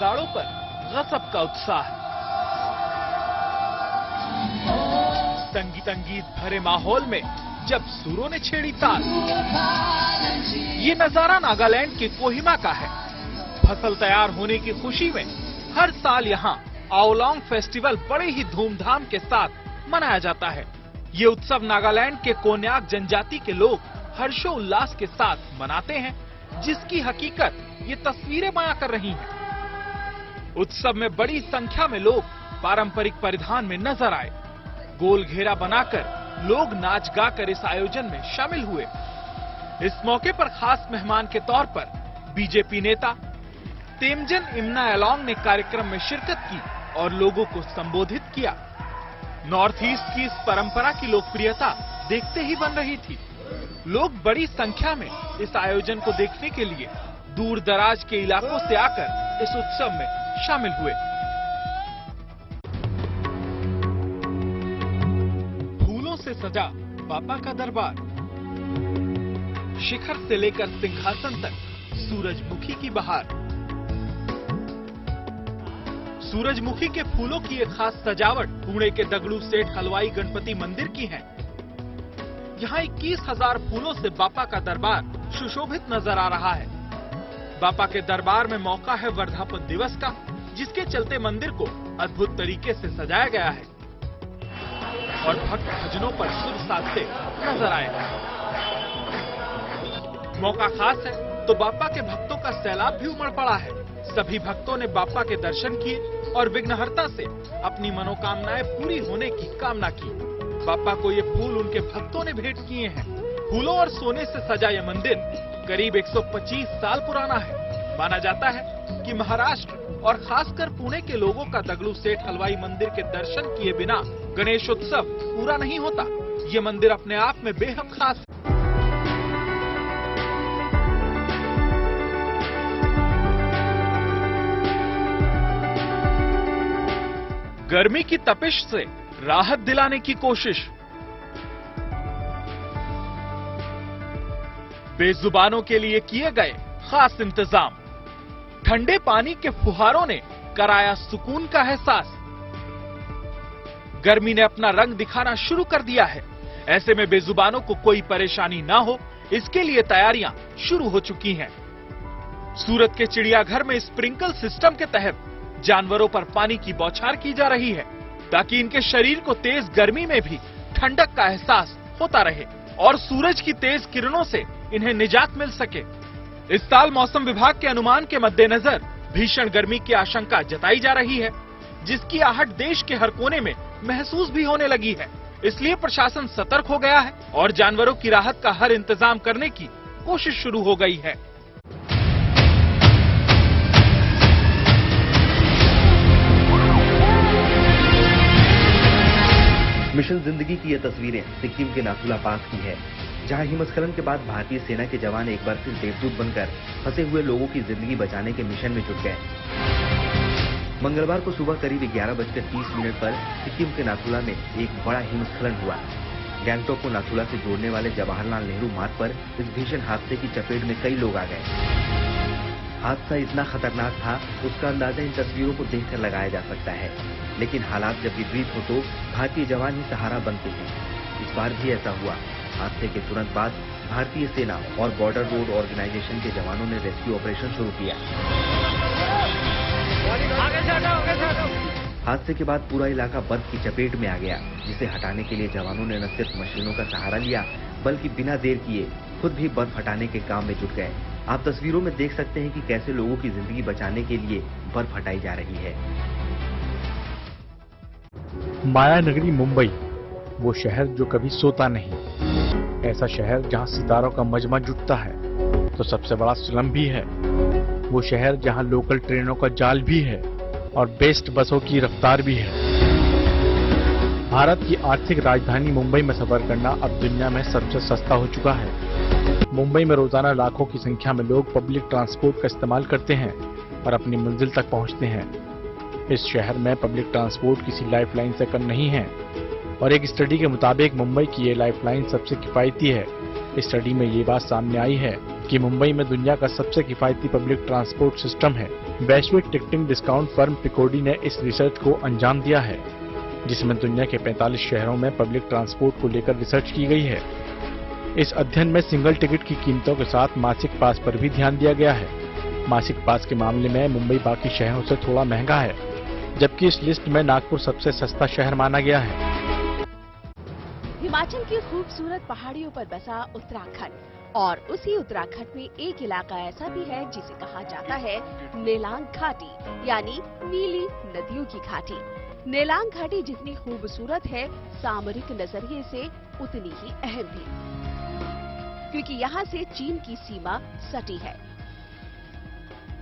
अखाड़ों पर गजब का उत्साह है। संगीत भरे माहौल में जब सुरों ने छेड़ी ताल। ये नजारा नागालैंड के कोहिमा का है। फसल तैयार होने की खुशी में हर साल यहाँ आओलोंग फेस्टिवल बड़े ही धूमधाम के साथ मनाया जाता है। ये उत्सव नागालैंड के कोन्याक जनजाति के लोग हर्षोल्लास के साथ मनाते हैं, जिसकी हकीकत ये तस्वीरें बयां कर रही हैं। उत्सव में बड़ी संख्या में लोग पारंपरिक परिधान में नजर आए। गोल घेरा बनाकर लोग नाच गाकर इस आयोजन में शामिल हुए। इस मौके पर खास मेहमान के तौर पर बीजेपी नेता तेमजन इम्ना एलोंग ने कार्यक्रम में शिरकत की और लोगों को संबोधित किया। नॉर्थ ईस्ट की इस परंपरा की लोकप्रियता देखते ही बन रही थी। लोग बड़ी संख्या में इस आयोजन को देखने के लिए दूर दराज के इलाकों से आकर इस उत्सव में शामिल हुए। फूलों से सजा बाबा का दरबार। शिखर से लेकर सिंहासन तक सूरजमुखी की बहार। सूरजमुखी के फूलों की एक खास सजावट पुणे के दगड़ू सेठ हलवाई गणपति मंदिर की है। यहाँ 21,000 फूलों से बापा का दरबार सुशोभित नजर आ रहा है। बापा के दरबार में मौका है वर्धापन दिवस का, जिसके चलते मंदिर को अद्भुत तरीके से सजाया गया है और भक्त भजनों पर सुर साधते नजर आए। मौका खास है तो बापा के भक्तों का सैलाब भी उमड़ पड़ा है। सभी भक्तों ने बापा के दर्शन किए और विघ्नहर्ता से अपनी मनोकामनाएं पूरी होने की कामना की। बापा को ये फूल उनके भक्तों ने भेंट किए हैं। फूलों और सोने से सजा यह मंदिर करीब 125 साल पुराना है। माना जाता है कि महाराष्ट्र और खासकर पुणे के लोगों का दगड़ू सेठ हलवाई मंदिर के दर्शन किए बिना गणेशोत्सव पूरा नहीं होता। ये मंदिर अपने आप में बेहद खास है। गर्मी की तपिश से राहत दिलाने की कोशिश। बेजुबानों के लिए किए गए खास इंतजाम। ठंडे पानी के फुहारों ने कराया सुकून का एहसास। गर्मी ने अपना रंग दिखाना शुरू कर दिया है। ऐसे में बेजुबानों को कोई परेशानी ना हो, इसके लिए तैयारियां शुरू हो चुकी हैं। सूरत के चिड़ियाघर में स्प्रिंकल सिस्टम के तहत जानवरों पर पानी की बौछार की जा रही है, ताकि इनके शरीर को तेज गर्मी में भी ठंडक का एहसास होता रहे और सूरज की तेज किरणों से इन्हें निजात मिल सके। इस साल मौसम विभाग के अनुमान के मद्देनजर भीषण गर्मी की आशंका जताई जा रही है, जिसकी आहट देश के हर कोने में महसूस भी होने लगी है। इसलिए प्रशासन सतर्क हो गया है और जानवरों की राहत का हर इंतजाम करने की कोशिश शुरू हो गई है। मिशन जिंदगी की ये तस्वीरें सिक्किम के नाथुला पास की है, जहां हिमस्खलन के बाद भारतीय सेना के जवान एक बार फिर देवदूत बनकर फंसे हुए लोगों की जिंदगी बचाने के मिशन में जुट गए। मंगलवार को सुबह करीब 11:30 पर सिक्किम के नाथुला में एक बड़ा हिमस्खलन हुआ। गैंगटॉक को नाथुला से जोड़ने वाले जवाहरलाल नेहरू मार्ग पर इस भीषण हादसे की चपेट में कई लोग आ गए। हादसा इतना खतरनाक था, उसका अंदाजा इन तस्वीरों को देखकर लगाया जा सकता है। लेकिन हालात जब विपरीत हो तो भारतीय जवान ही सहारा बनते हैं। इस बार भी ऐसा हुआ। हादसे के तुरंत बाद भारतीय सेना और बॉर्डर रोड ऑर्गेनाइजेशन के जवानों ने रेस्क्यू ऑपरेशन शुरू किया। हादसे के बाद पूरा इलाका बर्फ की चपेट में आ गया, जिसे हटाने के लिए जवानों ने न सिर्फ मशीनों का सहारा लिया, बल्कि बिना देर किए खुद भी बर्फ हटाने के काम में जुट गए। आप तस्वीरों में देख सकते हैं कि कैसे लोगों की जिंदगी बचाने के लिए बर्फ हटाई जा रही है। माया नगरी मुंबई, वो शहर जो कभी सोता नहीं। ऐसा शहर जहां सितारों का मजमा जुटता है तो सबसे बड़ा स्लम भी है। वो शहर जहां लोकल ट्रेनों का जाल भी है और बेस्ट बसों की रफ्तार भी है। भारत की आर्थिक राजधानी मुंबई में सफर करना अब दुनिया में सबसे सस्ता हो चुका है। मुंबई में रोजाना लाखों की संख्या में लोग पब्लिक ट्रांसपोर्ट का इस्तेमाल करते हैं और अपनी मंजिल तक पहुंचते हैं। इस शहर में पब्लिक ट्रांसपोर्ट किसी लाइफलाइन से कम नहीं है और एक स्टडी के मुताबिक मुंबई की ये लाइफलाइन सबसे किफायती है। इस स्टडी में ये बात सामने आई है कि मुंबई में दुनिया का सबसे किफायती पब्लिक ट्रांसपोर्ट सिस्टम है। वैश्विक टिकटिंग डिस्काउंट फर्म पिकोडी ने इस रिसर्च को अंजाम दिया है, जिसमें दुनिया के 45 शहरों में पब्लिक ट्रांसपोर्ट को लेकर रिसर्च की गई है। इस अध्ययन में सिंगल टिकट की कीमतों के साथ मासिक पास पर भी ध्यान दिया गया है। मासिक पास के मामले में मुंबई बाकी शहरों से थोड़ा महंगा है, जबकि इस लिस्ट में नागपुर सबसे सस्ता शहर माना गया है। हिमाचल की खूबसूरत पहाड़ियों पर बसा उत्तराखंड, और उसी उत्तराखंड में एक इलाका ऐसा भी है जिसे कहा जाता है नेलांग घाटी, यानी नीली नदियों की घाटी। नेलांग घाटी जितनी खूबसूरत है, सामरिक नजरिए से उतनी ही अहम भी, क्योंकि यहाँ से चीन की सीमा सटी है।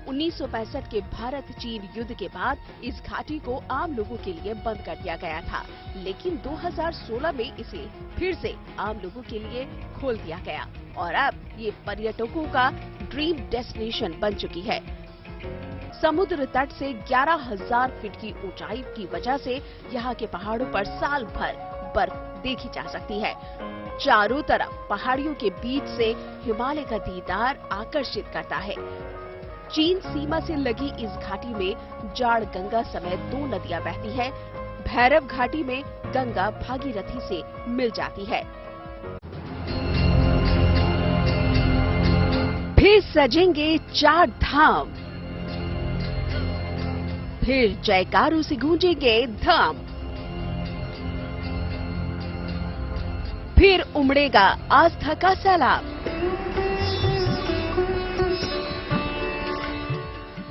1965 के भारत चीन युद्ध के बाद इस घाटी को आम लोगों के लिए बंद कर दिया गया था, लेकिन 2016 में इसे फिर से आम लोगों के लिए खोल दिया गया और अब ये पर्यटकों का ड्रीम डेस्टिनेशन बन चुकी है। समुद्र तट से 11,000 फीट की ऊंचाई की वजह से यहाँ के पहाड़ों पर साल भर बर्फ देखी जा सकती है। चारों तरफ पहाड़ियों के बीच से हिमालय का दीदार आकर्षित करता है। चीन सीमा से लगी इस घाटी में जाड़ गंगा समेत 2 नदियां बहती है। भैरव घाटी में गंगा भागीरथी से मिल जाती है। फिर सजेंगे 4 धाम, फिर जयकारों से गूंजेंगे धाम, फिर उमड़ेगा आस्था का सैलाब।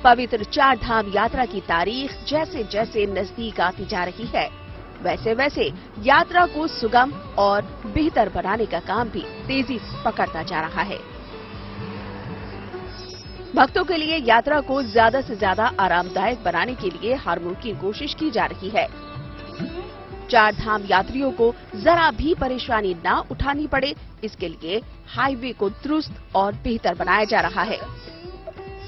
पवित्र 4 धाम यात्रा की तारीख जैसे जैसे नजदीक आती जा रही है, वैसे वैसे यात्रा को सुगम और बेहतर बनाने का काम भी तेजी पकड़ता जा रहा है। भक्तों के लिए यात्रा को ज्यादा से ज्यादा आरामदायक बनाने के लिए हर मुमकिन कोशिश की जा रही है। 4 धाम यात्रियों को जरा भी परेशानी ना उठानी पड़े, इसके लिए हाईवे को दुरुस्त और बेहतर बनाया जा रहा है।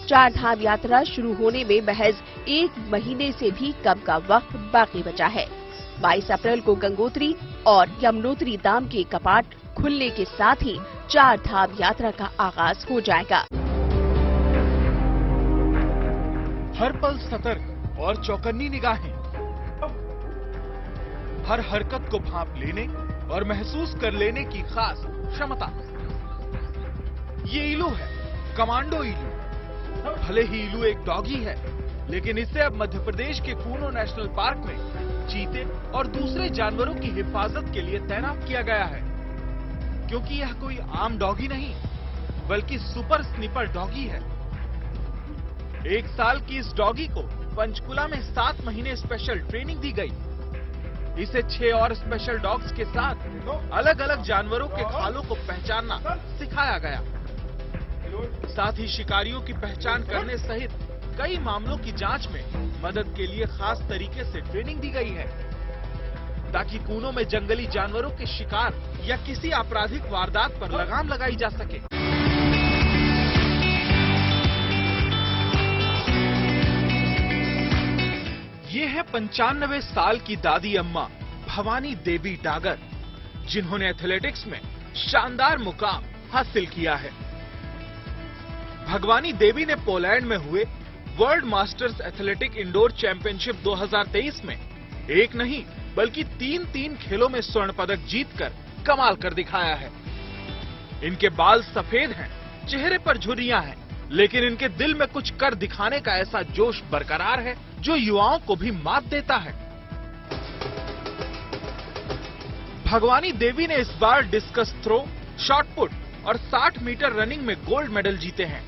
4 धाम यात्रा शुरू होने में महज 1 महीने से भी कम का वक्त बाकी बचा है। 22 अप्रैल को गंगोत्री और यमुनोत्री धाम के कपाट खुलने के साथ ही 4 धाम यात्रा का आगाज हो जाएगा। हर पल सतर्क और चौकन्नी निगाहें, हर हरकत को भांप लेने और महसूस कर लेने की खास क्षमता। ये इलू है, कमांडो इलू। भले ही इलू एक डॉगी है, लेकिन इसे अब मध्य प्रदेश के कूनो नेशनल पार्क में चीते और दूसरे जानवरों की हिफाजत के लिए तैनात किया गया है, क्योंकि यह कोई आम डॉगी नहीं, बल्कि सुपर स्नीपर डॉगी है। 1 साल की इस डॉगी को पंचकुला में 7 महीने स्पेशल ट्रेनिंग दी गई। इसे 6 और स्पेशल डॉग्स के साथ अलग अलग जानवरों के खालों को पहचानना सिखाया गया। साथ ही शिकारियों की पहचान करने सहित कई मामलों की जांच में मदद के लिए खास तरीके से ट्रेनिंग दी गई है, ताकि कूनो में जंगली जानवरों के शिकार या किसी आपराधिक वारदात पर लगाम लगाई जा सके। ये है 95 साल की दादी अम्मा भवानी देवी डागर, जिन्होंने एथलेटिक्स में शानदार मुकाम हासिल किया है। भगवानी देवी ने पोलैंड में हुए world masters athletic indoor championship 2023 में एक नहीं बल्कि 3 खेलों में स्वर्ण पदक जीतकर कमाल कर दिखाया है। इनके बाल सफेद हैं, चेहरे पर झुर्रियां हैं, लेकिन इनके दिल में कुछ कर दिखाने का ऐसा जोश बरकरार है जो युवाओं को भी मात देता है। भगवानी देवी ने इस बार डिस्कस थ्रो, शॉट पुट और 60 मीटर रनिंग में गोल्ड मेडल जीते हैं।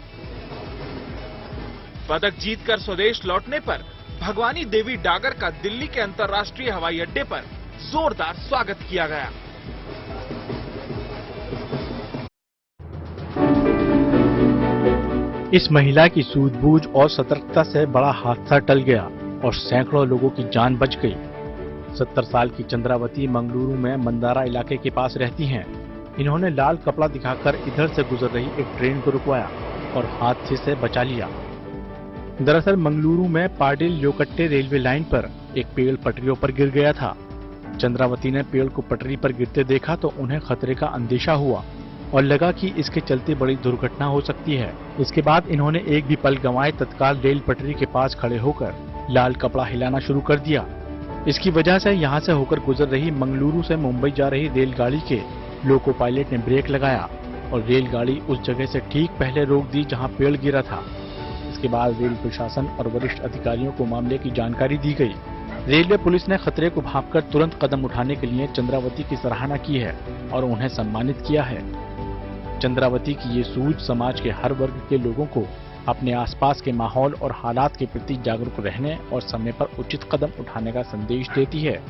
पदक जीतकर स्वदेश लौटने पर भगवानी देवी डागर का दिल्ली के अंतर्राष्ट्रीय हवाई अड्डे पर जोरदार स्वागत किया गया। इस महिला की सूझबूझ और सतर्कता से बड़ा हादसा टल गया और सैकड़ों लोगों की जान बच गई। 70 साल की चंद्रावती मंगलुरु में मंदारा इलाके के पास रहती हैं। इन्होंने लाल कपड़ा दिखाकर इधर से गुजर रही एक ट्रेन को रुकवाया और हादसे से बचा लिया। दरअसल मंगलुरु में पाडिल योकट्टे रेलवे लाइन पर एक पेड़ पटरियों पर गिर गया था। चंद्रावती ने पेड़ को पटरी पर गिरते देखा तो उन्हें खतरे का अंदेशा हुआ और लगा कि इसके चलते बड़ी दुर्घटना हो सकती है। इसके बाद इन्होंने एक भी पल गंवाए तत्काल रेल पटरी के पास खड़े होकर लाल कपड़ा हिलाना शुरू कर दिया। इसकी वजह से यहाँ से होकर गुजर रही मंगलुरु से मुंबई जा रही रेलगाड़ी के लोको पायलट ने ब्रेक लगाया और रेलगाड़ी उस जगह से ठीक पहले रोक दी जहाँ पेड़ गिरा था। इसके बाद रेल प्रशासन और वरिष्ठ अधिकारियों को मामले की जानकारी दी गई। रेलवे पुलिस ने खतरे को भांपकर तुरंत कदम उठाने के लिए चंद्रावती की सराहना की है और उन्हें सम्मानित किया है। चंद्रावती की ये सूझ समाज के हर वर्ग के लोगों को अपने आसपास के माहौल और हालात के प्रति जागरूक रहने और समय पर उचित कदम उठाने का संदेश देती है।